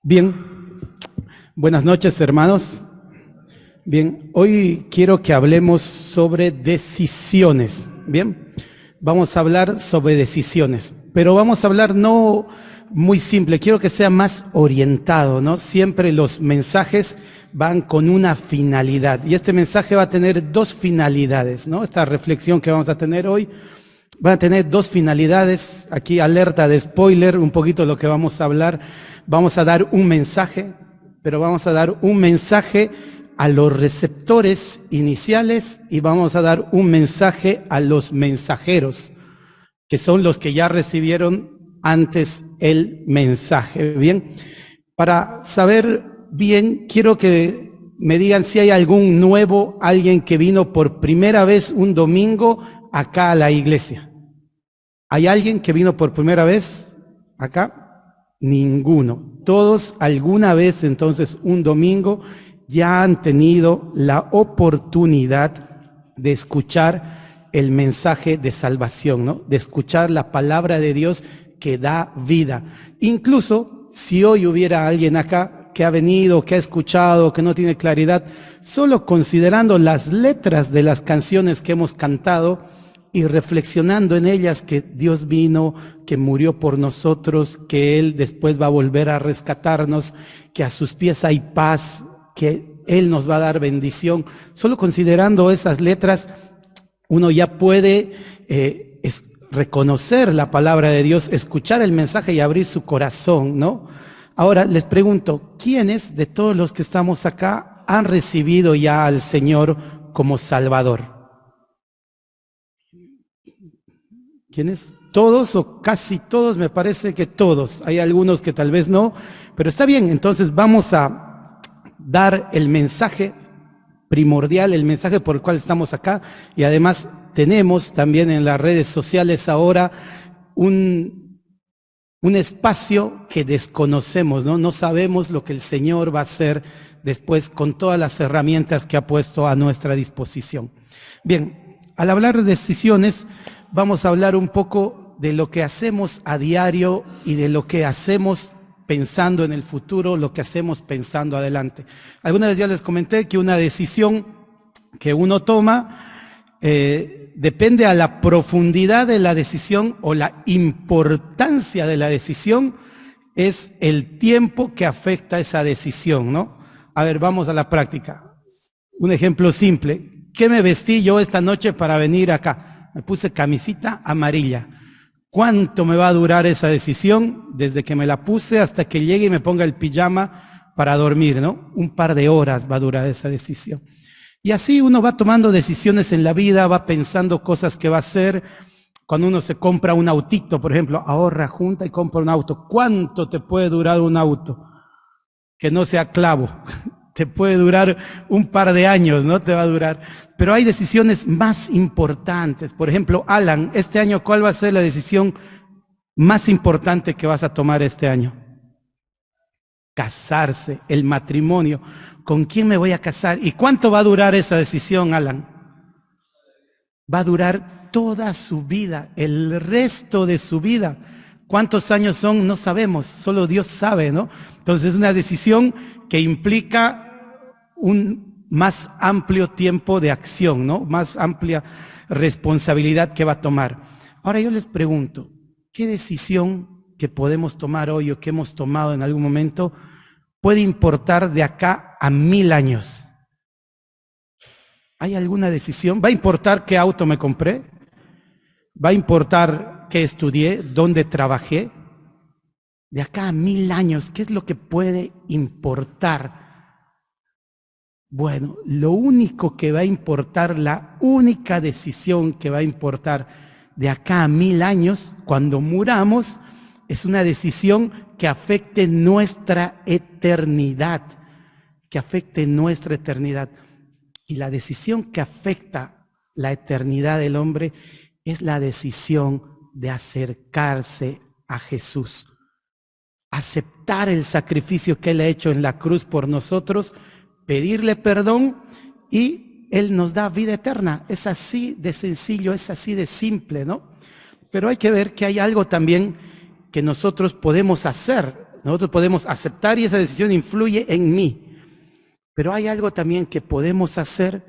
Bien, buenas noches, hermanos. Bien, hoy quiero que hablemos sobre decisiones. Bien, vamos a hablar sobre decisiones, pero vamos a hablar no muy simple, quiero que sea más orientado, ¿no? Siempre los mensajes van con una finalidad y este mensaje va a tener dos finalidades, ¿no? Esta reflexión que vamos a tener hoy va a tener dos finalidades. Aquí alerta de spoiler, un poquito lo que vamos a hablar. Vamos a dar un mensaje, pero vamos a dar un mensaje a los receptores iniciales y vamos a dar un mensaje a los mensajeros, que son los que ya recibieron antes el mensaje. Bien, para saber bien, quiero que me digan si hay algún nuevo, alguien que vino por primera vez un domingo acá a la iglesia. ¿Hay alguien que vino por primera vez acá? Ninguno. Todos alguna vez entonces un domingo ya han tenido la oportunidad de escuchar el mensaje de salvación, ¿no? De escuchar la palabra de Dios que da vida. Incluso si hoy hubiera alguien acá que ha venido, que ha escuchado, que no tiene claridad, solo considerando las letras de las canciones que hemos cantado y reflexionando en ellas que Dios vino, que murió por nosotros, que Él después va a volver a rescatarnos, que a sus pies hay paz, que Él nos va a dar bendición. Solo considerando esas letras, uno ya puede reconocer la palabra de Dios, escuchar el mensaje y abrir su corazón, ¿no? Ahora les pregunto, ¿quiénes de todos los que estamos acá han recibido ya al Señor como Salvador? ¿Quiénes? Todos o casi todos, me parece que todos. Hay algunos que tal vez no, pero está bien. Entonces vamos a dar el mensaje primordial, el mensaje por el cual estamos acá, y además tenemos también en las redes sociales ahora un espacio que desconocemos, ¿no? No sabemos lo que el Señor va a hacer después con todas las herramientas que ha puesto a nuestra disposición. Bien, al hablar de decisiones, vamos a hablar un poco de lo que hacemos a diario y de lo que hacemos pensando en el futuro, lo que hacemos pensando adelante. Alguna vez ya les comenté que una decisión que uno toma depende a la profundidad de la decisión o la importancia de la decisión, es el tiempo que afecta esa decisión, ¿no? A ver, vamos a la práctica. Un ejemplo simple. ¿Qué me vestí yo esta noche para venir acá? Me puse camisita amarilla. ¿Cuánto me va a durar esa decisión? Desde que me la puse hasta que llegue y me ponga el pijama para dormir, ¿no? Un par de horas va a durar esa decisión. Y así uno va tomando decisiones en la vida, va pensando cosas que va a hacer. Cuando uno se compra un autito, por ejemplo, ahorra, junta y compra un auto. ¿Cuánto te puede durar un auto? Que no sea clavo. Te puede durar un par de años, ¿no? Te va a durar. Pero hay decisiones más importantes. Por ejemplo, Alan, este año, ¿cuál va a ser la decisión más importante que vas a tomar este año? Casarse, el matrimonio. ¿Con quién me voy a casar? ¿Y cuánto va a durar esa decisión, Alan? Va a durar toda su vida, el resto de su vida. ¿Cuántos años son? No sabemos, solo Dios sabe, ¿no? Entonces es una decisión que implica un más amplio tiempo de acción, ¿no? Más amplia responsabilidad que va a tomar. Ahora yo les pregunto, ¿qué decisión que podemos tomar hoy o que hemos tomado en algún momento puede importar de acá a 1000 años? ¿Hay alguna decisión? ¿Va a importar qué auto me compré? ¿Va a importar qué estudié? ¿Dónde trabajé? De acá a 1000 años, ¿qué es lo que puede importar? Bueno, lo único que va a importar, la única decisión que va a importar de acá a 1000 años, cuando muramos, es una decisión que afecte nuestra eternidad, que afecte nuestra eternidad. Y la decisión que afecta la eternidad del hombre es la decisión de acercarse a Jesús, aceptar el sacrificio que Él ha hecho en la cruz por nosotros, pedirle perdón y Él nos da vida eterna. Es así de sencillo, es así de simple, ¿no? Pero hay que ver que hay algo también que nosotros podemos hacer Nosotros podemos aceptar y esa decisión influye en mí. Pero hay algo también que podemos hacer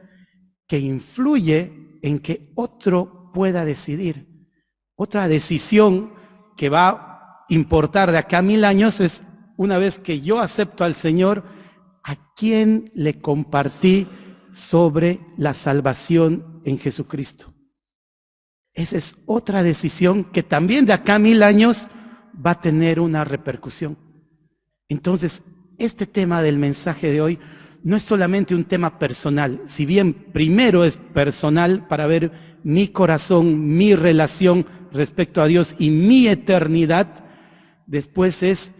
que influye en que otro pueda decidir. Otra decisión que va a importar de acá a 1000 años es, una vez que yo acepto al Señor, ¿a quién le compartí sobre la salvación en Jesucristo? Esa es otra decisión que también de acá a 1000 años va a tener una repercusión. Entonces, este tema del mensaje de hoy no es solamente un tema personal, si bien primero es personal para ver mi corazón, mi relación respecto a Dios y mi eternidad, después es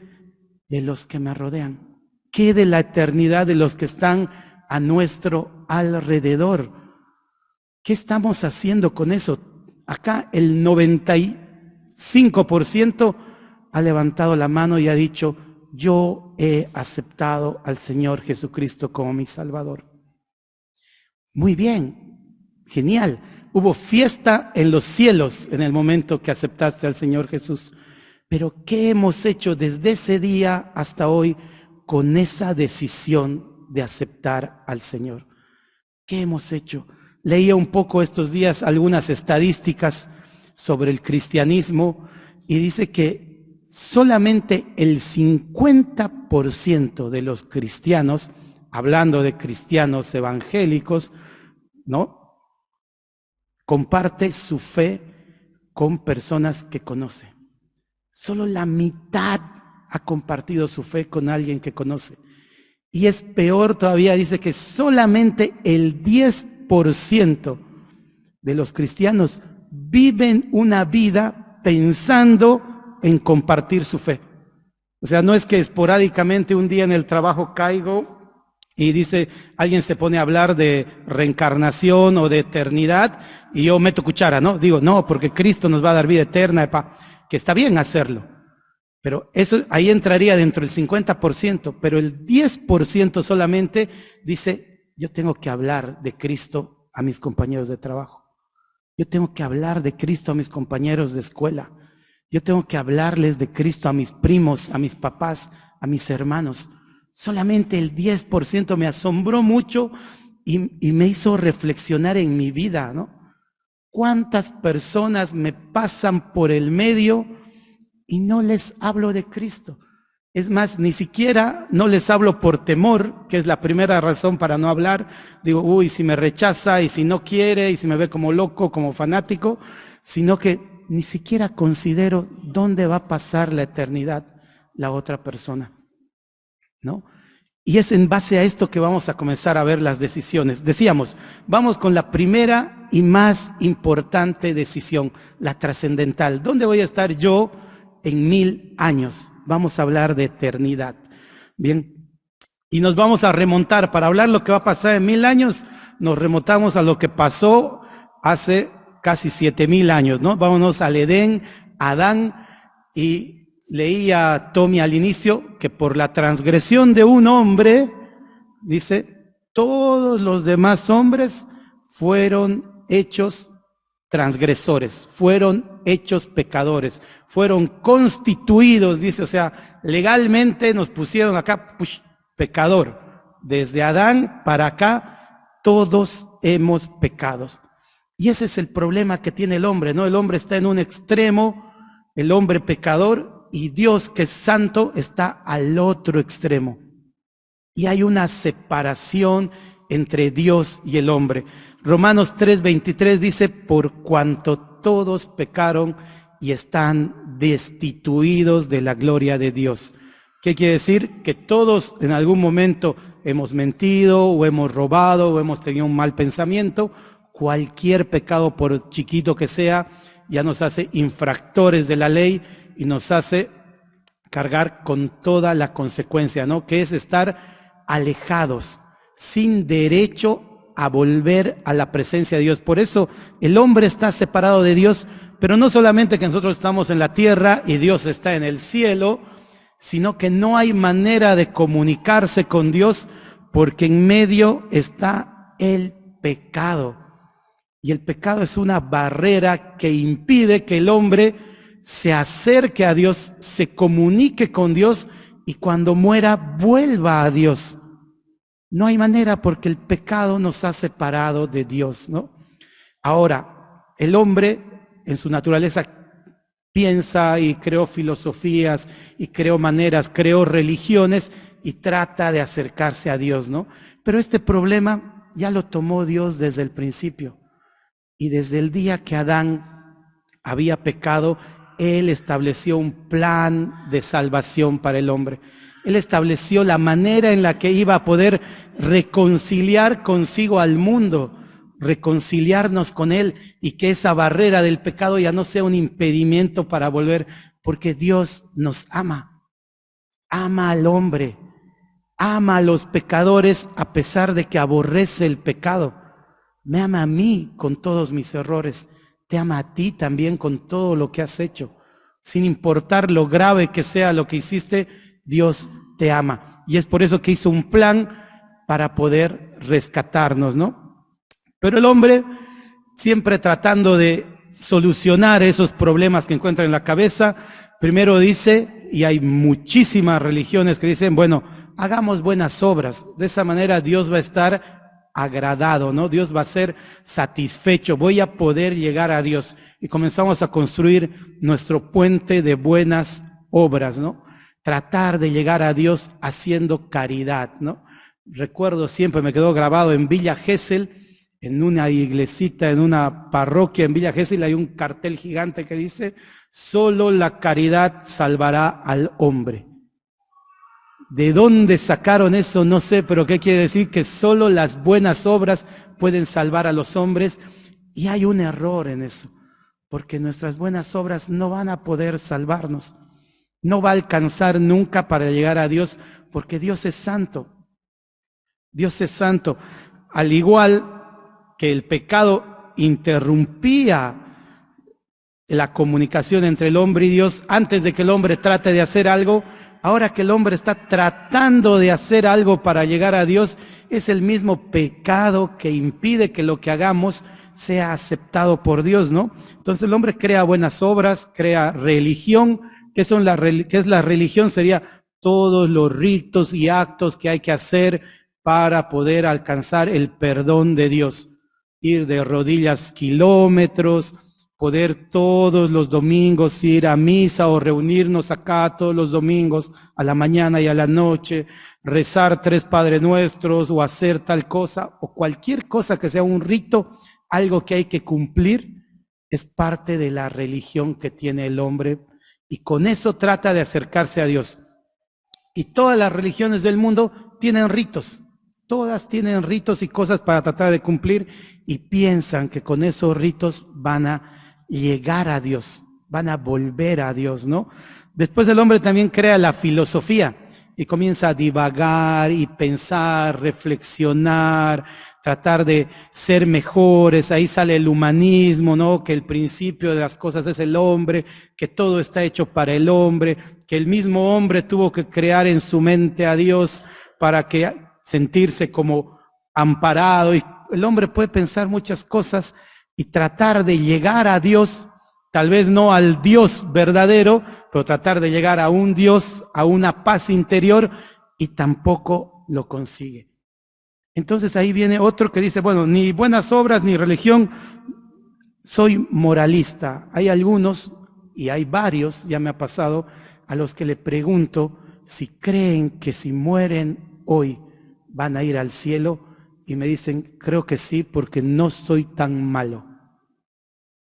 de los que me rodean. ¿Qué de la eternidad de los que están a nuestro alrededor? ¿Qué estamos haciendo con eso? Acá el 95% ha levantado la mano y ha dicho: yo he aceptado al Señor Jesucristo como mi Salvador. Muy bien, genial. Hubo fiesta en los cielos en el momento que aceptaste al Señor Jesús. Pero ¿qué hemos hecho desde ese día hasta hoy con esa decisión de aceptar al Señor? ¿Qué hemos hecho? Leía un poco estos días algunas estadísticas sobre el cristianismo y dice que solamente el 50% de los cristianos, hablando de cristianos evangélicos, ¿no?, comparte su fe con personas que conoce. Solo la mitad ha compartido su fe con alguien que conoce. Y es peor todavía, dice que solamente el 10% de los cristianos viven una vida pensando en compartir su fe. O sea, no es que esporádicamente un día en el trabajo caigo y dice, alguien se pone a hablar de reencarnación o de eternidad y yo meto cuchara, ¿no? Digo, no, porque Cristo nos va a dar vida eterna, que está bien hacerlo. Pero eso ahí entraría dentro del 50%, pero el 10% solamente dice, yo tengo que hablar de Cristo a mis compañeros de trabajo. Yo tengo que hablar de Cristo a mis compañeros de escuela. Yo tengo que hablarles de Cristo a mis primos, a mis papás, a mis hermanos. Solamente el 10% me asombró mucho y me hizo reflexionar en mi vida, ¿no? ¿Cuántas personas me pasan por el medio y no les hablo de Cristo? Es más, ni siquiera no les hablo por temor, que es la primera razón para no hablar. Digo, uy, si me rechaza y si no quiere y si me ve como loco, como fanático, sino que ni siquiera considero dónde va a pasar la eternidad la otra persona, ¿no? Y es en base a esto que vamos a comenzar a ver las decisiones. Decíamos, vamos con la primera y más importante decisión, la trascendental. ¿Dónde voy a estar yo en 1000 años? Vamos a hablar de eternidad. Bien, y nos vamos a remontar, para hablar lo que va a pasar en 1000 años, nos remontamos a lo que pasó hace casi 7000 años, ¿no? Vámonos al Edén, Adán, y leía Tommy al inicio que por la transgresión de un hombre, dice, todos los demás hombres fueron hechos transgresores, fueron hechos pecadores, fueron constituidos, dice, o sea, legalmente nos pusieron acá, pecador. Desde Adán para acá, todos hemos pecado. Y ese es el problema que tiene el hombre, ¿no? El hombre está en un extremo, el hombre pecador, y Dios, que es santo, está al otro extremo. Y hay una separación entre Dios y el hombre. Romanos 3:23 dice, por cuanto todos pecaron y están destituidos de la gloria de Dios. ¿Qué quiere decir? Que todos en algún momento hemos mentido o hemos robado o hemos tenido un mal pensamiento. Cualquier pecado, por chiquito que sea, ya nos hace infractores de la ley y nos hace cargar con toda la consecuencia, ¿no? Que es estar alejados, sin derecho a volver a la presencia de Dios. Por eso el hombre está separado de Dios, pero no solamente que nosotros estamos en la tierra y Dios está en el cielo, sino que no hay manera de comunicarse con Dios porque en medio está el pecado. Y el pecado es una barrera que impide que el hombre se acerque a Dios, se comunique con Dios y cuando muera vuelva a Dios. No hay manera porque el pecado nos ha separado de Dios, ¿no? Ahora, el hombre en su naturaleza piensa y creó filosofías y creó maneras, creó religiones y trata de acercarse a Dios, ¿no? Pero este problema ya lo tomó Dios desde el principio. Y desde el día que Adán había pecado, Él estableció un plan de salvación para el hombre. Él estableció la manera en la que iba a poder reconciliar consigo al mundo, reconciliarnos con Él y que esa barrera del pecado ya no sea un impedimento para volver, porque Dios nos ama, ama al hombre, ama a los pecadores a pesar de que aborrece el pecado. Me ama a mí con todos mis errores, te ama a ti también con todo lo que has hecho. Sin importar lo grave que sea lo que hiciste, Dios te ama. Y es por eso que hizo un plan para poder rescatarnos, ¿no? Pero el hombre, siempre tratando de solucionar esos problemas que encuentra en la cabeza, primero dice, y hay muchísimas religiones que dicen, bueno, hagamos buenas obras, de esa manera Dios va a estar agradado, ¿no? Dios va a ser satisfecho, voy a poder llegar a Dios. Y comenzamos a construir nuestro puente de buenas obras, ¿no? Tratar de llegar a Dios haciendo caridad, ¿no? Recuerdo siempre, me quedó grabado en Villa Gesell, en una iglesita, en una parroquia en Villa Gesell, hay un cartel gigante que dice, solo la caridad salvará al hombre. ¿De dónde sacaron eso? No sé, pero ¿qué quiere decir? Que solo las buenas obras pueden salvar a los hombres. Y hay un error en eso, porque nuestras buenas obras no van a poder salvarnos. No va a alcanzar nunca para llegar a Dios, porque Dios es santo. Dios es santo. Al igual que el pecado interrumpía la comunicación entre el hombre y Dios antes de que el hombre trate de hacer algo, ahora que el hombre está tratando de hacer algo para llegar a Dios, es el mismo pecado que impide que lo que hagamos sea aceptado por Dios, ¿no? Entonces el hombre crea buenas obras, crea religión. ¿Qué es la religión? Sería todos los ritos y actos que hay que hacer para poder alcanzar el perdón de Dios. Ir de rodillas kilómetros, poder todos los domingos ir a misa o reunirnos acá todos los domingos a la mañana y a la noche, rezar 3 Padre Nuestros o hacer tal cosa o cualquier cosa que sea un rito, algo que hay que cumplir, es parte de la religión que tiene el hombre y con eso trata de acercarse a Dios. Y todas las religiones del mundo tienen ritos, todas tienen ritos y cosas para tratar de cumplir y piensan que con esos ritos van a llegar a Dios, van a volver a Dios, ¿no? Después el hombre también crea la filosofía y comienza a divagar y pensar, reflexionar, tratar de ser mejores. Ahí sale el humanismo, ¿no? Que el principio de las cosas es el hombre, que todo está hecho para el hombre, que el mismo hombre tuvo que crear en su mente a Dios para que sentirse como amparado. Y el hombre puede pensar muchas cosas y tratar de llegar a Dios, tal vez no al Dios verdadero, pero tratar de llegar a un Dios, a una paz interior, y tampoco lo consigue. Entonces ahí viene otro que dice, bueno, ni buenas obras ni religión, soy moralista. Hay algunos, y hay varios, ya me ha pasado, a los que le pregunto si creen que si mueren hoy van a ir al cielo, y me dicen, creo que sí, porque no soy tan malo.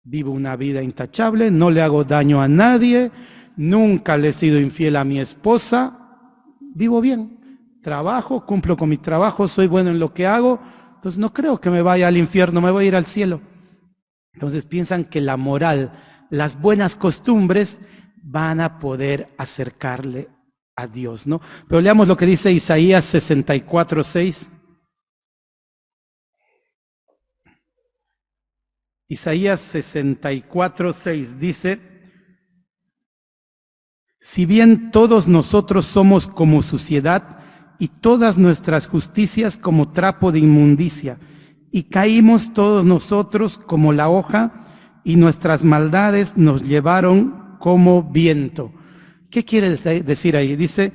Vivo una vida intachable, no le hago daño a nadie, nunca le he sido infiel a mi esposa, vivo bien, trabajo, cumplo con mi trabajo, soy bueno en lo que hago, entonces no creo que me vaya al infierno, me voy a ir al cielo. Entonces piensan que la moral, las buenas costumbres van a poder acercarle a Dios, ¿no? Pero leamos lo que dice Isaías 64:6. Isaías 64:6 dice, si bien todos nosotros somos como suciedad y todas nuestras justicias como trapo de inmundicia, y caímos todos nosotros como la hoja y nuestras maldades nos llevaron como viento. ¿Qué quiere decir ahí? Dice,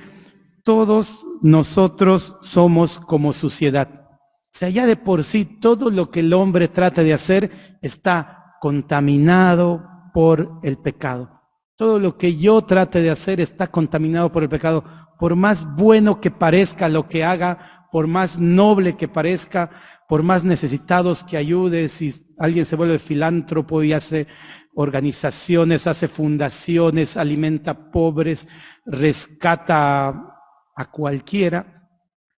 todos nosotros somos como suciedad. O sea, ya de por sí todo lo que el hombre trata de hacer está contaminado por el pecado. Todo lo que yo trate de hacer está contaminado por el pecado. Por más bueno que parezca lo que haga, por más noble que parezca, por más necesitados que ayude, si alguien se vuelve filántropo y hace organizaciones, hace fundaciones, alimenta pobres, rescata a cualquiera,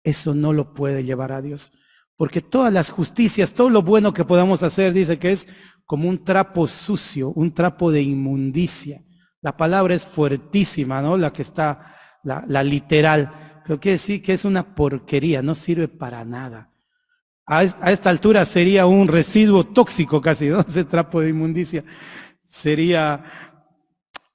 eso no lo puede llevar a Dios. Porque todas las justicias, todo lo bueno que podamos hacer, dice que es como un trapo sucio, un trapo de inmundicia. La palabra es fuertísima, ¿no? La que está, la literal. Pero quiere decir que es una porquería, no sirve para nada. A esta altura sería un residuo tóxico casi, ¿no? Ese trapo de inmundicia. Sería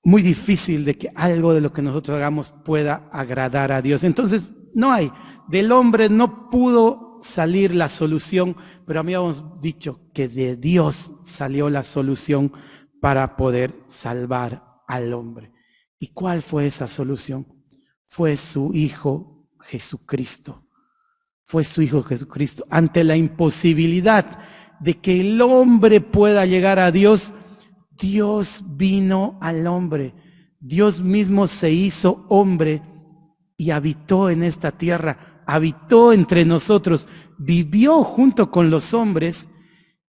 muy difícil de que algo de lo que nosotros hagamos pueda agradar a Dios. Entonces, no hay. Del hombre no pudo salir la solución, pero habíamos dicho que de Dios salió la solución para poder salvar al hombre. ¿Y cuál fue esa solución? Fue su Hijo Jesucristo. Fue su Hijo Jesucristo. Ante la imposibilidad de que el hombre pueda llegar a Dios, Dios vino al hombre. Dios mismo se hizo hombre y habitó en esta tierra, habitó entre nosotros, vivió junto con los hombres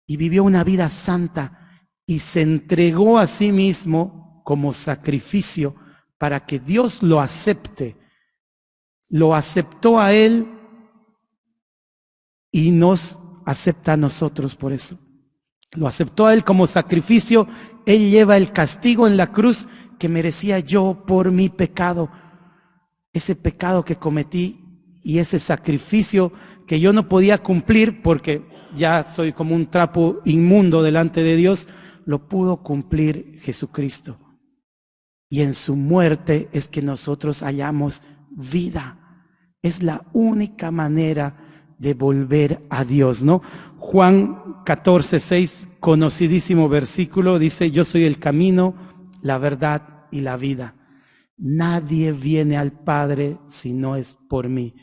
y vivió una vida santa y se entregó a sí mismo como sacrificio para que Dios lo acepte. Lo aceptó a él y nos acepta a nosotros por eso. Lo aceptó a él como sacrificio. Él lleva el castigo en la cruz que merecía yo por mi pecado. Ese pecado que cometí y ese sacrificio que yo no podía cumplir porque ya soy como un trapo inmundo delante de Dios, lo pudo cumplir Jesucristo. Y en su muerte es que nosotros hallamos vida. Es la única manera de volver a Dios, ¿no? Juan 14:6, conocidísimo versículo, dice: yo soy el camino, la verdad y la vida. Nadie viene al Padre si no es por mí,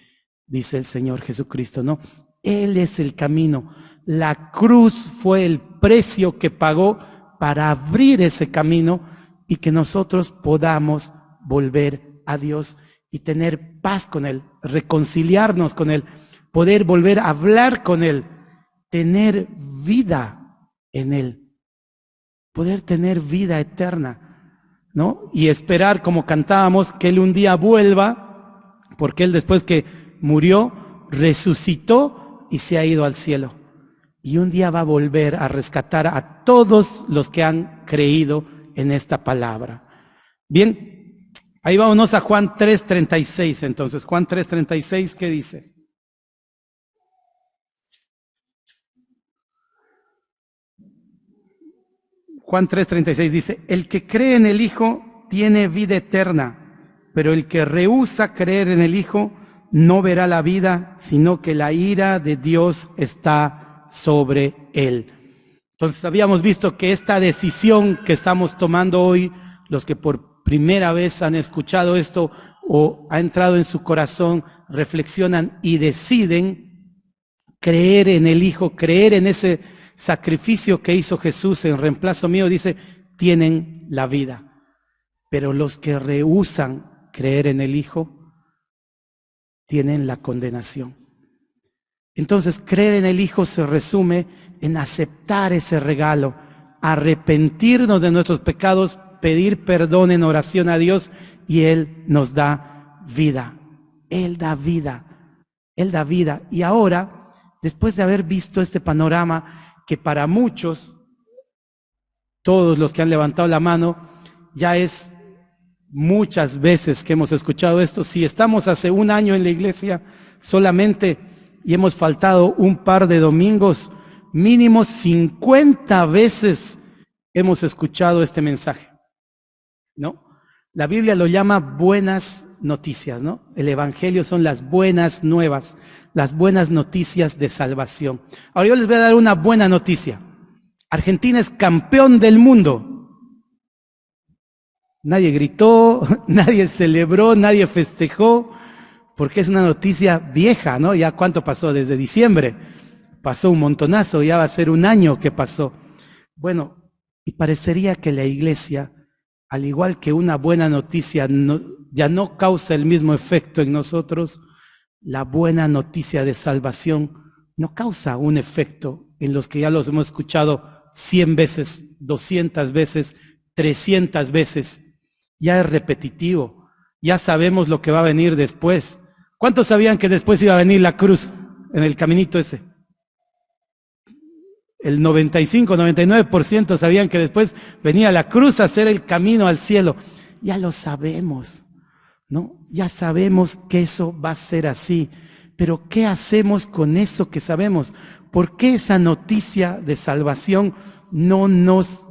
dice el Señor Jesucristo, ¿no? Él es el camino. La cruz fue el precio que pagó para abrir ese camino y que nosotros podamos volver a Dios y tener paz con Él, reconciliarnos con Él, poder volver a hablar con Él, tener vida en Él, poder tener vida eterna, ¿no? Y esperar, como cantábamos, que Él un día vuelva, porque Él después que murió, resucitó y se ha ido al cielo. Y un día va a volver a rescatar a todos los que han creído en esta palabra. Bien, ahí vámonos a Juan 3:36 entonces. Juan 3:36, ¿qué dice? Juan 3:36 dice: el que cree en el Hijo tiene vida eterna, pero el que rehúsa creer en el Hijo no verá la vida, sino que la ira de Dios está sobre él. Entonces habíamos visto que esta decisión que estamos tomando hoy, los que por primera vez han escuchado esto o ha entrado en su corazón, reflexionan y deciden creer en el Hijo, creer en ese sacrificio que hizo Jesús en reemplazo mío, dice, tienen la vida. Pero los que rehúsan creer en el Hijo tienen la condenación. Entonces, creer en el Hijo se resume en aceptar ese regalo, arrepentirnos de nuestros pecados, pedir perdón en oración a Dios y Él nos da vida. Él da vida. Él da vida. Y ahora, después de haber visto este panorama que para muchos, todos los que han levantado la mano, ya es muchas veces que hemos escuchado esto. Si estamos hace un año en la iglesia solamente y hemos faltado un par de domingos, mínimo 50 veces hemos escuchado este mensaje, ¿no? La Biblia lo llama buenas noticias, ¿no? El evangelio son las buenas nuevas, las buenas noticias de salvación. Ahora yo les voy a dar una buena noticia. Argentina es campeón del mundo. Nadie gritó, nadie celebró, nadie festejó, porque es una noticia vieja, ¿no? Ya cuánto pasó desde diciembre, pasó un montonazo, ya va a ser un año que pasó. Bueno, y parecería que la iglesia, al igual que una buena noticia ya no causa el mismo efecto en nosotros, la buena noticia de salvación no causa un efecto en los que ya los hemos escuchado 100 veces, 200 veces, 300 veces. Ya es repetitivo, ya sabemos lo que va a venir después. ¿Cuántos sabían que después iba a venir la cruz en el caminito ese? El 95, 99% sabían que después venía la cruz a hacer el camino al cielo. Ya lo sabemos, ¿no? Ya sabemos que eso va a ser así. Pero ¿qué hacemos con eso que sabemos? ¿Por qué esa noticia de salvación no nos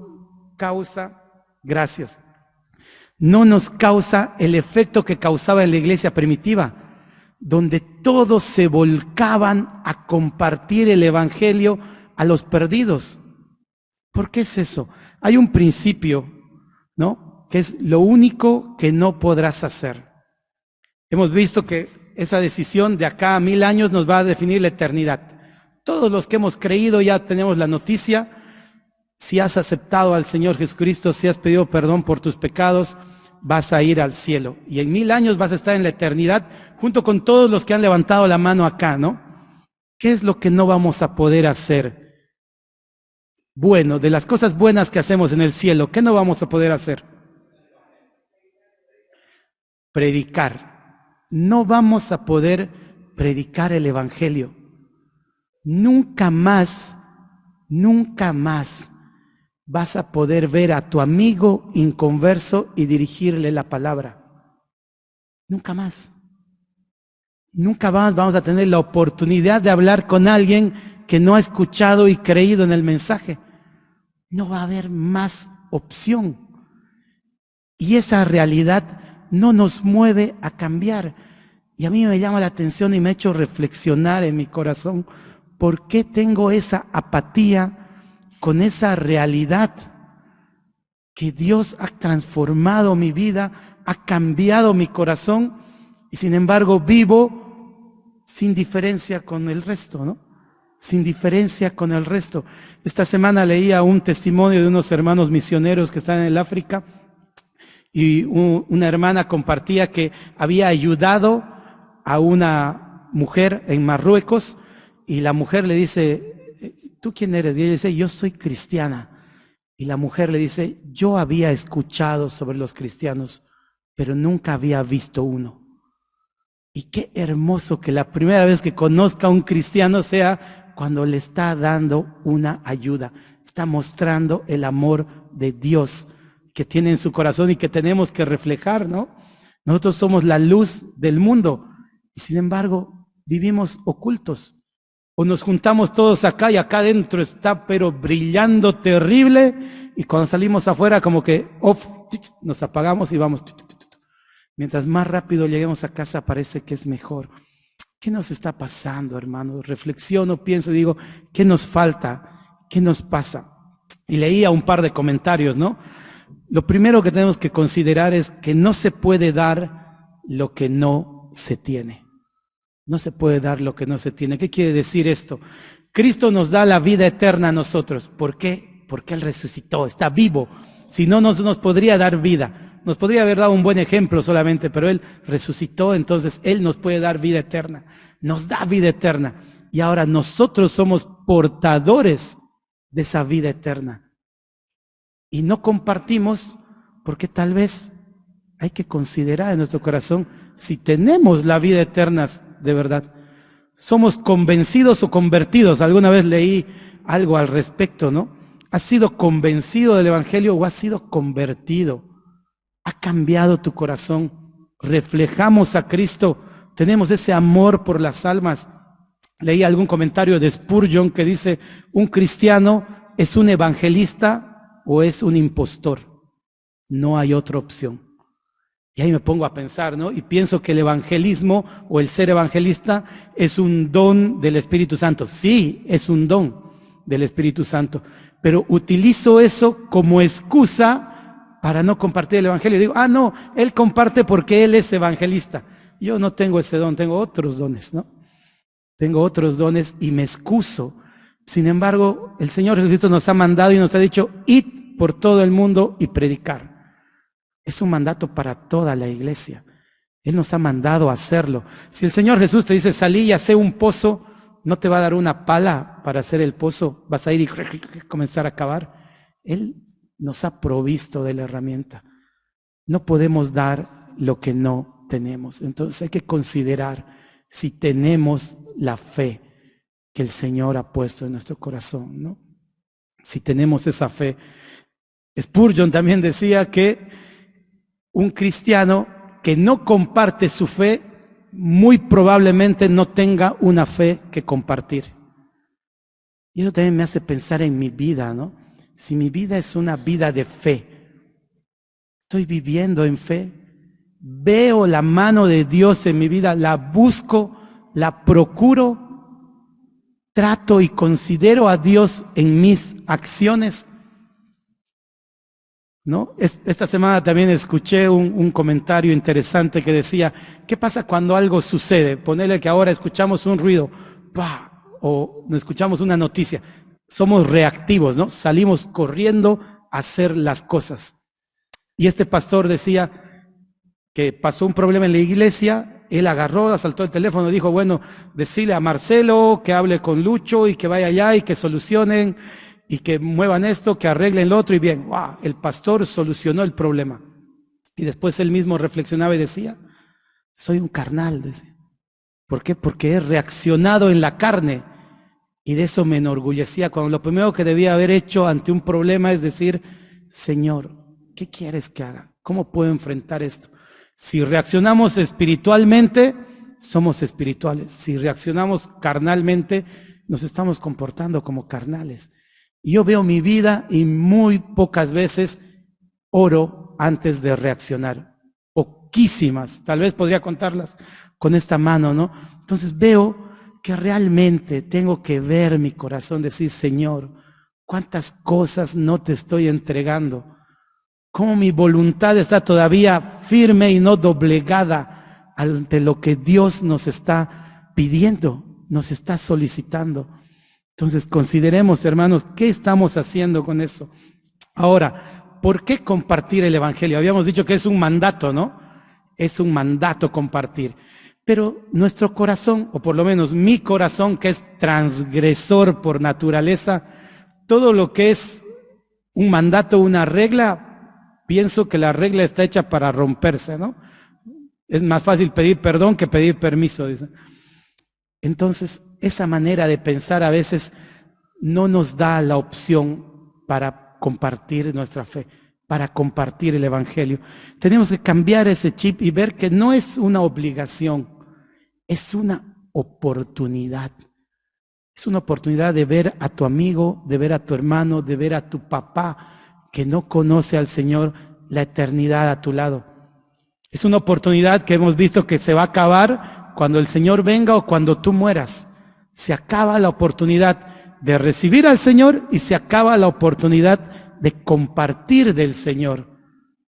causa, gracias, no nos causa el efecto que causaba en la iglesia primitiva, donde todos se volcaban a compartir el evangelio a los perdidos? ¿Por qué es eso? Hay un principio, ¿no? Que es lo único que no podrás hacer. Hemos visto que esa decisión de acá a 1000 años nos va a definir la eternidad. Todos los que hemos creído ya tenemos la noticia. Si has aceptado al Señor Jesucristo, si has pedido perdón por tus pecados, vas a ir al cielo. Y en 1000 años vas a estar en la eternidad junto con todos los que han levantado la mano acá, ¿no? ¿Qué es lo que no vamos a poder hacer? Bueno, de las cosas buenas que hacemos en el cielo, ¿qué no vamos a poder hacer? Predicar. No vamos a poder predicar el evangelio. Nunca más vas a poder ver a tu amigo inconverso y dirigirle la palabra. Nunca más. Nunca más vamos a tener la oportunidad de hablar con alguien que no ha escuchado y creído en el mensaje. No va a haber más opción. Y esa realidad no nos mueve a cambiar. Y a mí me llama la atención y me ha hecho reflexionar en mi corazón, ¿por qué tengo esa apatía con esa realidad? Que Dios ha transformado mi vida, ha cambiado mi corazón, y sin embargo vivo sin diferencia con el resto, ¿no? Sin diferencia con el resto. Esta semana leía un testimonio de unos hermanos misioneros que están en el África, y una hermana compartía que había ayudado a una mujer en Marruecos, y la mujer le dice, ¿tú quién eres? Y ella dice, yo soy cristiana. Y la mujer le dice, yo había escuchado sobre los cristianos, pero nunca había visto uno. Y qué hermoso que la primera vez que conozca a un cristiano sea cuando le está dando una ayuda, está mostrando el amor de Dios que tiene en su corazón y que tenemos que reflejar, ¿no? Nosotros somos la luz del mundo y sin embargo vivimos ocultos. O nos juntamos todos acá y acá adentro está pero brillando terrible, y cuando salimos afuera como que nos apagamos y vamos. Mientras más rápido lleguemos a casa parece que es mejor. ¿Qué nos está pasando, hermano? Reflexiono, pienso y digo, ¿qué nos falta? ¿Qué nos pasa? Y leía un par de comentarios, ¿no? Lo primero que tenemos que considerar es que no se puede dar lo que no se tiene. No se puede dar lo que no se tiene. ¿Qué quiere decir esto? Cristo nos da la vida eterna a nosotros. ¿Por qué? Porque Él resucitó, está vivo. Si no, nos podría dar vida. Nos podría haber dado un buen ejemplo solamente, pero Él resucitó, entonces Él nos puede dar vida eterna. Nos da vida eterna. Y ahora nosotros somos portadores de esa vida eterna. Y no compartimos porque tal vez hay que considerar en nuestro corazón si tenemos la vida eterna de verdad. ¿Somos convencidos o convertidos? Alguna vez leí algo al respecto, ¿no? ¿Has sido convencido del evangelio o has sido convertido? ¿Ha cambiado tu corazón? ¿Reflejamos a Cristo? ¿Tenemos ese amor por las almas? Leí algún comentario de Spurgeon que dice, un cristiano es un evangelista o es un impostor. No hay otra opción. Y ahí me pongo a pensar, ¿no? Y pienso que el evangelismo o el ser evangelista es un don del Espíritu Santo. Sí, es un don del Espíritu Santo. Pero utilizo eso como excusa para no compartir el evangelio. Digo, no, él comparte porque él es evangelista. Yo no tengo ese don, tengo otros dones, ¿no? Tengo otros dones y me excuso. Sin embargo, el Señor Jesucristo nos ha mandado y nos ha dicho, id por todo el mundo y predicar. Es un mandato para toda la iglesia. Él nos ha mandado a hacerlo. Si el Señor Jesús te dice, salí y hacé un pozo, no te va a dar una pala para hacer el pozo, vas a ir y comenzar a cavar. Él nos ha provisto de la herramienta. No podemos dar lo que no tenemos. Entonces hay que considerar si tenemos la fe que el Señor ha puesto en nuestro corazón, ¿no? Si tenemos esa fe. Spurgeon también decía que un cristiano que no comparte su fe, muy probablemente no tenga una fe que compartir. Y eso también me hace pensar en mi vida, ¿no? Si mi vida es una vida de fe, estoy viviendo en fe, veo la mano de Dios en mi vida, la busco, la procuro, trato y considero a Dios en mis acciones, ¿no? Esta semana también escuché un comentario interesante que decía, ¿qué pasa cuando algo sucede? Ponele que ahora escuchamos un ruido, ¡pah!, o escuchamos una noticia. Somos reactivos, ¿no? Salimos corriendo a hacer las cosas. Y este pastor decía que pasó un problema en la iglesia, él agarró, asaltó el teléfono y dijo, bueno, decirle a Marcelo que hable con Lucho y que vaya allá y que solucionen y que muevan esto, que arreglen lo otro, y bien, wow, el pastor solucionó el problema. Y después él mismo reflexionaba y decía, soy un carnal, decía. ¿Por qué? Porque he reaccionado en la carne, y de eso me enorgullecía, cuando lo primero que debía haber hecho ante un problema es decir, Señor, ¿qué quieres que haga? ¿Cómo puedo enfrentar esto? Si reaccionamos espiritualmente, somos espirituales. Si reaccionamos carnalmente, nos estamos comportando como carnales. Yo veo mi vida y muy pocas veces oro antes de reaccionar. Poquísimas, tal vez podría contarlas con esta mano, ¿no? Entonces veo que realmente tengo que ver mi corazón, decir, Señor, ¿cuántas cosas no te estoy entregando? ¿Cómo mi voluntad está todavía firme y no doblegada ante lo que Dios nos está pidiendo, nos está solicitando? Entonces consideremos, hermanos, ¿qué estamos haciendo con eso? Ahora, ¿por qué compartir el Evangelio? Habíamos dicho que es un mandato, ¿no? Es un mandato compartir. Pero nuestro corazón, o por lo menos mi corazón, que es transgresor por naturaleza, todo lo que es un mandato, una regla, pienso que la regla está hecha para romperse, ¿no? Es más fácil pedir perdón que pedir permiso, dice. Entonces, esa manera de pensar a veces no nos da la opción para compartir nuestra fe, para compartir el Evangelio. Tenemos que cambiar ese chip y ver que no es una obligación, es una oportunidad. Es una oportunidad de ver a tu amigo, de ver a tu hermano, de ver a tu papá que no conoce al Señor, la eternidad a tu lado. Es una oportunidad que hemos visto que se va a acabar cuando el Señor venga o cuando tú mueras. Se acaba la oportunidad de recibir al Señor y se acaba la oportunidad de compartir del Señor.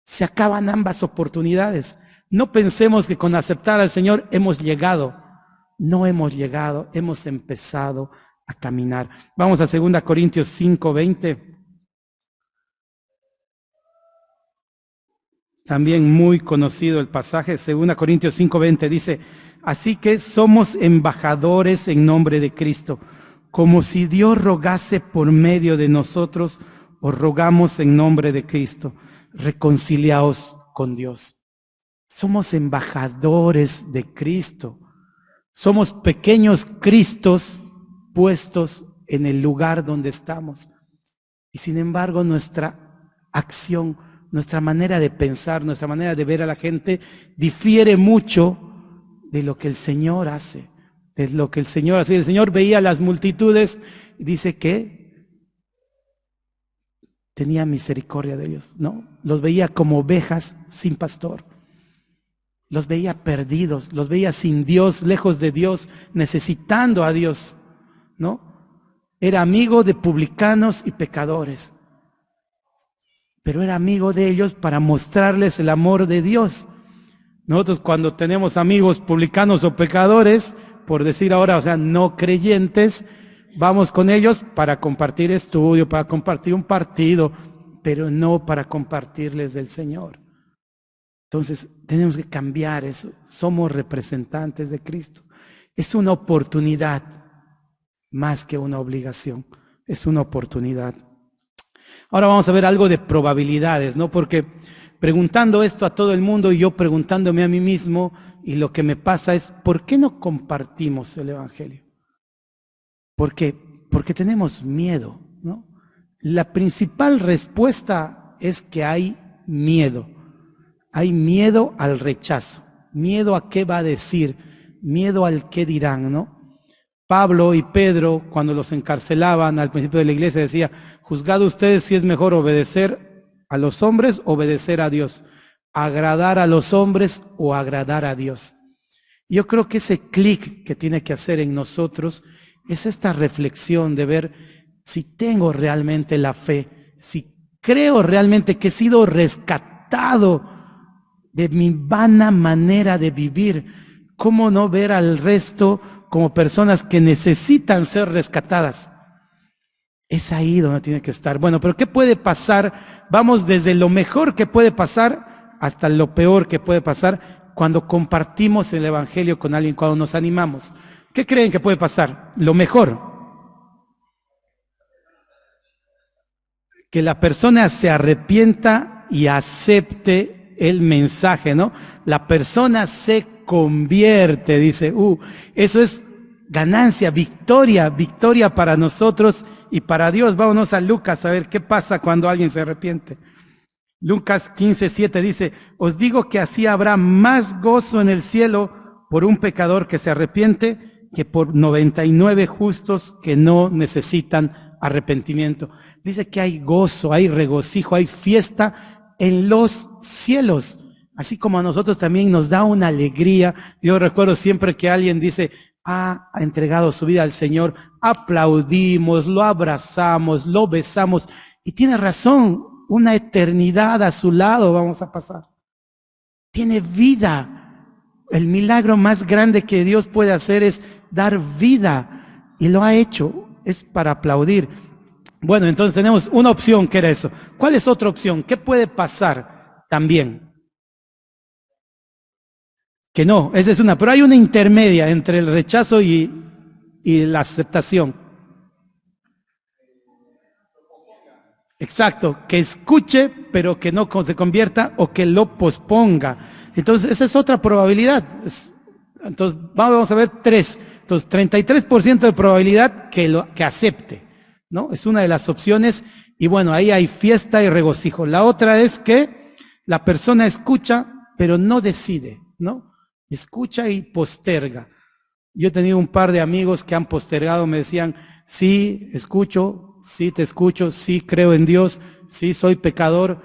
Se acaban ambas oportunidades. No pensemos que con aceptar al Señor hemos llegado. No hemos llegado, hemos empezado a caminar. Vamos a 2 Corintios 5:20. También muy conocido el pasaje, 2 Corintios 5:20 dice, así que somos embajadores en nombre de Cristo, como si Dios rogase por medio de nosotros, os rogamos en nombre de Cristo, reconciliaos con Dios. Somos embajadores de Cristo. Somos pequeños Cristos puestos en el lugar donde estamos. Y sin embargo, nuestra acción, nuestra manera de pensar, nuestra manera de ver a la gente difiere mucho de lo que el Señor hace, de lo que el Señor hace. El Señor veía las multitudes y dice que tenía misericordia de ellos, ¿no? Los veía como ovejas sin pastor. Los veía perdidos, los veía sin Dios, lejos de Dios, necesitando a Dios, ¿no? Era amigo de publicanos y pecadores, pero era amigo de ellos para mostrarles el amor de Dios. Nosotros cuando tenemos amigos publicanos o pecadores, por decir ahora, o sea, no creyentes, vamos con ellos para compartir estudio, para compartir un partido, pero no para compartirles del Señor. Entonces, tenemos que cambiar eso. Somos representantes de Cristo. Es una oportunidad más que una obligación. Es una oportunidad. Ahora vamos a ver algo de probabilidades, ¿no? Porque preguntando esto a todo el mundo y yo preguntándome a mí mismo, y lo que me pasa es, ¿por qué no compartimos el Evangelio? ¿Por qué? Porque tenemos miedo, ¿no? La principal respuesta es que hay miedo. Hay miedo al rechazo, miedo a qué va a decir, miedo al qué dirán, ¿no? Pablo y Pedro, cuando los encarcelaban al principio de la iglesia, decía, juzgad ustedes si es mejor obedecer a los hombres o obedecer a Dios, agradar a los hombres o agradar a Dios. Yo creo que ese clic que tiene que hacer en nosotros es esta reflexión de ver si tengo realmente la fe, si creo realmente que he sido rescatado de mi vana manera de vivir. ¿Cómo no ver al resto como personas que necesitan ser rescatadas? Es ahí donde tiene que estar. Bueno, pero ¿qué puede pasar? Vamos desde lo mejor que puede pasar hasta lo peor que puede pasar cuando compartimos el Evangelio con alguien, cuando nos animamos. ¿Qué creen que puede pasar? Lo mejor. Que la persona se arrepienta y acepte el mensaje, ¿no? La persona se convierte, dice, eso es ganancia, victoria para nosotros y para Dios. Vámonos a Lucas a ver qué pasa cuando alguien se arrepiente. Lucas 15:7 dice, os digo que así habrá más gozo en el cielo por un pecador que se arrepiente que por 99 justos que no necesitan arrepentimiento. Dice que hay gozo, hay regocijo, hay fiesta en los cielos, así como a nosotros también nos da una alegría. Yo recuerdo siempre que alguien dice, ha entregado su vida al Señor, aplaudimos, lo abrazamos, lo besamos, y tiene razón, una eternidad a su lado vamos a pasar. Tiene vida. El milagro más grande que Dios puede hacer es dar vida, y lo ha hecho, es para aplaudir. Bueno, entonces tenemos una opción que era eso. ¿Cuál es otra opción? ¿Qué puede pasar también? Que no, esa es una, pero hay una intermedia entre el rechazo y la aceptación. Exacto, que escuche, pero que no se convierta o que lo posponga. Entonces, esa es otra probabilidad. Entonces, vamos a ver tres. Entonces, 33% de probabilidad que acepte, ¿no? Es una de las opciones. Y bueno, ahí hay fiesta y regocijo. La otra es que la persona escucha, pero no decide, ¿no? Escucha y posterga. Yo he tenido un par de amigos que han postergado, me decían, sí, escucho, sí te escucho, sí creo en Dios, sí soy pecador,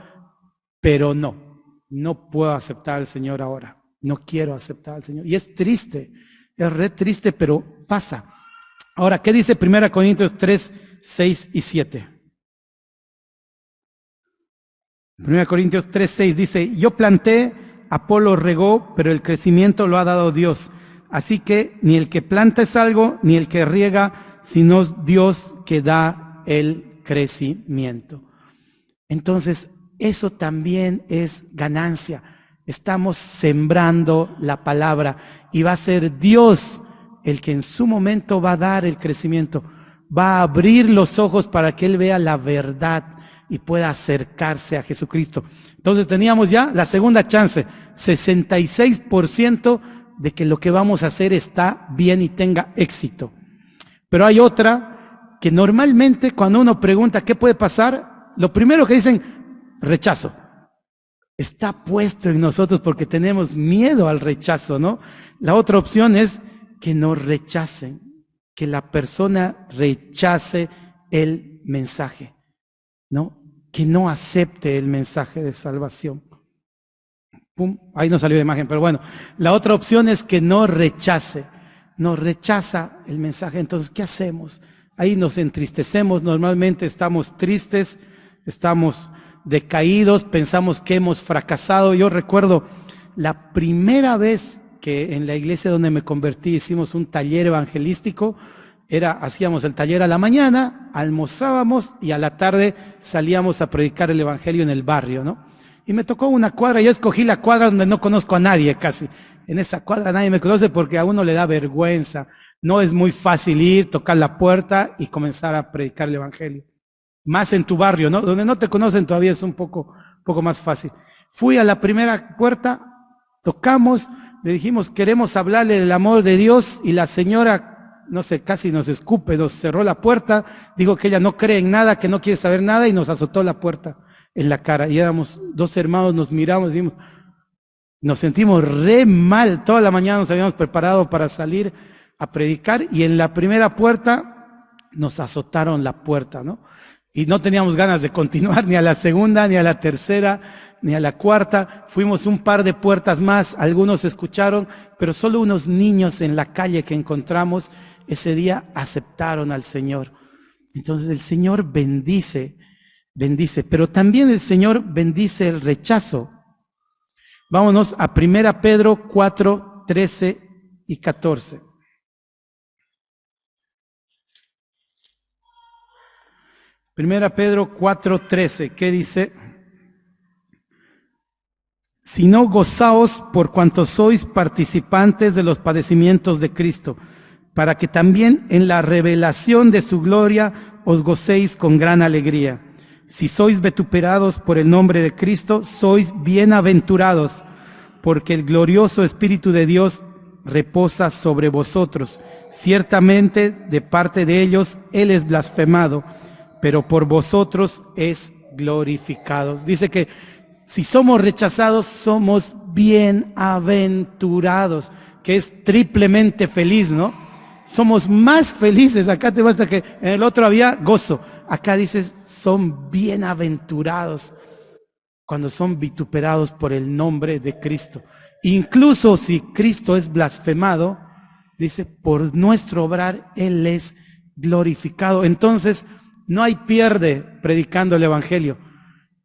pero no puedo aceptar al Señor ahora, no quiero aceptar al Señor. Y es triste, es re triste, pero pasa. Ahora, ¿qué dice 1 Corintios 3, 6 y 7? 1 Corintios 3, 6 dice, yo planté, Apolo regó, pero el crecimiento lo ha dado Dios. Así que ni el que planta es algo, ni el que riega, sino Dios que da el crecimiento. Entonces, eso también es ganancia. Estamos sembrando la palabra y va a ser Dios el que en su momento va a dar el crecimiento. Va a abrir los ojos para que Él vea la verdad y pueda acercarse a Jesucristo. Entonces teníamos ya la segunda chance, 66% de que lo que vamos a hacer está bien y tenga éxito. Pero hay otra que normalmente cuando uno pregunta qué puede pasar, lo primero que dicen, rechazo. Está puesto en nosotros porque tenemos miedo al rechazo, ¿no? La otra opción es que nos rechacen, que la persona rechace el mensaje, ¿no? Que no acepte el mensaje de salvación. Pum, ahí no salió de imagen, pero bueno. La otra opción es que no rechace, nos rechaza el mensaje. Entonces, ¿qué hacemos? Ahí nos entristecemos, normalmente estamos tristes, estamos decaídos, pensamos que hemos fracasado. Yo recuerdo la primera vez que en la iglesia donde me convertí hicimos un taller evangelístico, hacíamos el taller a la mañana, almorzábamos y a la tarde salíamos a predicar el evangelio en el barrio, ¿no? Y me tocó una cuadra, yo escogí la cuadra donde no conozco a nadie casi. En esa cuadra nadie me conoce porque a uno le da vergüenza. No es muy fácil ir, tocar la puerta y comenzar a predicar el evangelio. Más en tu barrio, ¿no? Donde no te conocen todavía es un poco más fácil. Fui a la primera puerta, tocamos, le dijimos, queremos hablarle del amor de Dios, y la señora, no sé, casi nos escupe, nos cerró la puerta, dijo que ella no cree en nada, que no quiere saber nada, y nos azotó la puerta en la cara. Y éramos dos hermanos, nos miramos, dijimos, nos sentimos re mal. Toda la mañana nos habíamos preparado para salir a predicar, y en la primera puerta nos azotaron la puerta, ¿no? Y no teníamos ganas de continuar ni a la segunda, ni a la tercera, ni a la cuarta. Fuimos un par de puertas más, algunos escucharon, pero solo unos niños en la calle que encontramos ese día aceptaron al Señor. Entonces el Señor bendice, pero también el Señor bendice el rechazo. Vámonos a 1 Pedro 4, 13 y 14. Primera Pedro 4:13, ¿qué dice? Sino gozaos por cuanto sois participantes de los padecimientos de Cristo, para que también en la revelación de su gloria os gocéis con gran alegría. Si sois vituperados por el nombre de Cristo, sois bienaventurados, porque el glorioso Espíritu de Dios reposa sobre vosotros. Ciertamente de parte de ellos Él es blasfemado, pero por vosotros es glorificado. Dice que si somos rechazados, somos bienaventurados, que es triplemente feliz, ¿no? Somos más felices. Acá te muestra que en el otro había gozo. Acá dices, son bienaventurados cuando son vituperados por el nombre de Cristo. Incluso si Cristo es blasfemado, dice, por nuestro obrar Él es glorificado. Entonces, no hay pierde predicando el evangelio.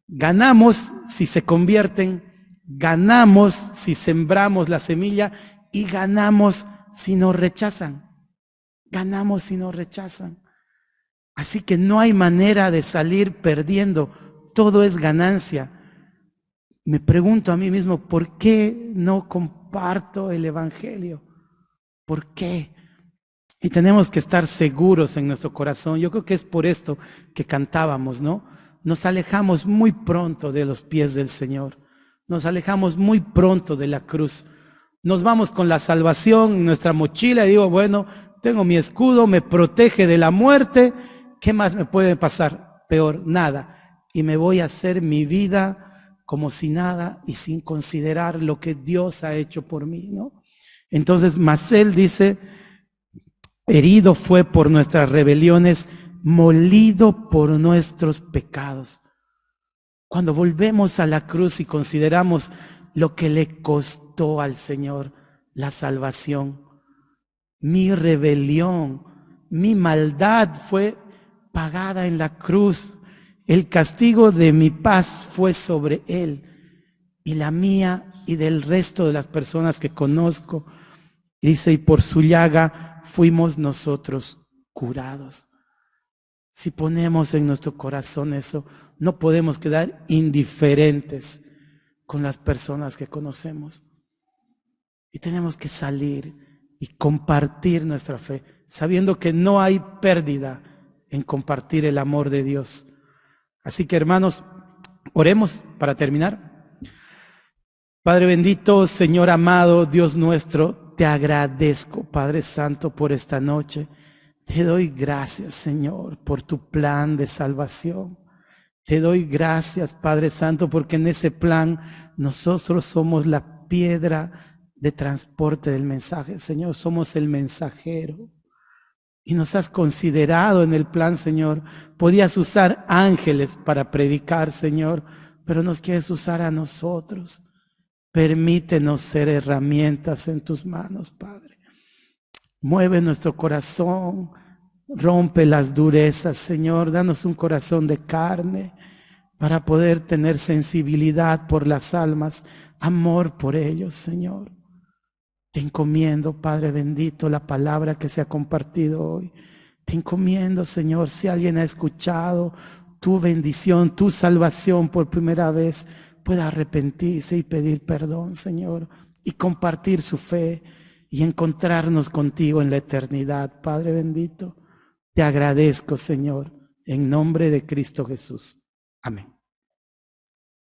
Ganamos si se convierten, ganamos si sembramos la semilla, y ganamos si nos rechazan. Ganamos si nos rechazan. Así que no hay manera de salir perdiendo, todo es ganancia. Me pregunto a mí mismo, ¿por qué no comparto el evangelio? ¿Por qué? Y tenemos que estar seguros en nuestro corazón. Yo creo que es por esto que cantábamos, ¿no? Nos alejamos muy pronto de los pies del Señor. Nos alejamos muy pronto de la cruz. Nos vamos con la salvación en nuestra mochila y digo, bueno, tengo mi escudo, me protege de la muerte. ¿Qué más me puede pasar? Peor, nada. Y me voy a hacer mi vida como si nada y sin considerar lo que Dios ha hecho por mí, ¿no? Entonces, Masel dice, herido fue por nuestras rebeliones, molido por nuestros pecados. Cuando volvemos a la cruz y consideramos lo que le costó al Señor la salvación, mi rebelión, mi maldad fue pagada en la cruz. El castigo de mi paz fue sobre Él, y la mía y del resto de las personas que conozco. Dice, y por su llaga fuimos nosotros curados. Si ponemos en nuestro corazón eso, no podemos quedar indiferentes con las personas que conocemos. Y tenemos que salir y compartir nuestra fe, sabiendo que no hay pérdida en compartir el amor de Dios. Así que, hermanos, oremos para terminar. Padre bendito, Señor amado, Dios nuestro, te agradezco, Padre Santo, por esta noche. Te doy gracias, Señor, por tu plan de salvación. Te doy gracias, Padre Santo, porque en ese plan nosotros somos la piedra de transporte del mensaje. Señor, somos el mensajero. Y nos has considerado en el plan, Señor. Podías usar ángeles para predicar, Señor, pero nos quieres usar a nosotros. Permítenos ser herramientas en tus manos, Padre. Mueve nuestro corazón, rompe las durezas, Señor. Danos un corazón de carne para poder tener sensibilidad por las almas, amor por ellos, Señor. Te encomiendo, Padre bendito, la palabra que se ha compartido hoy. Te encomiendo, Señor, si alguien ha escuchado tu bendición, tu salvación por primera vez, pueda arrepentirse y pedir perdón, Señor, y compartir su fe y encontrarnos contigo en la eternidad, Padre bendito. Te agradezco, Señor, en nombre de Cristo Jesús. Amén.